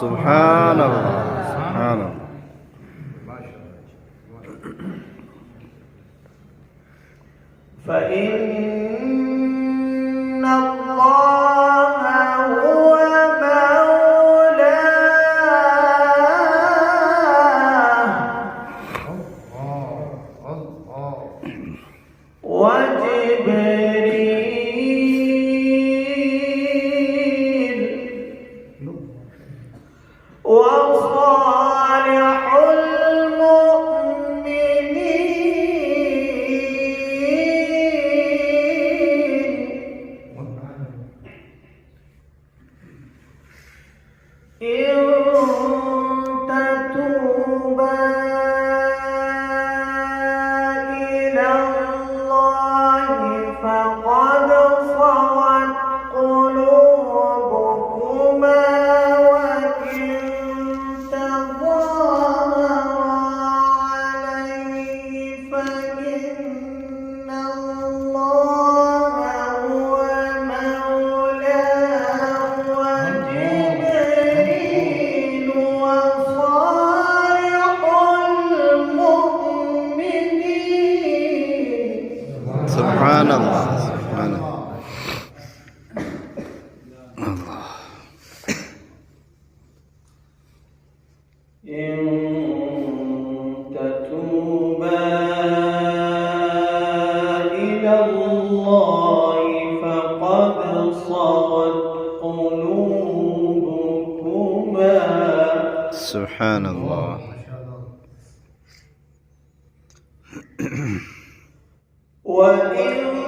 سبحان الله سبحان الله. فإن الله هو مولاه وجبريل وصالح إن تتوبا إلى الله فقد صغت قلوبكما وإن تظاهرا عليه فإن الله هو مولاه وجبريل وصالح المؤمنين. سبحان الله سبحان الله. إن تتوبا إلى الله فقد صغت قلوبكما. سبحان الله. وإن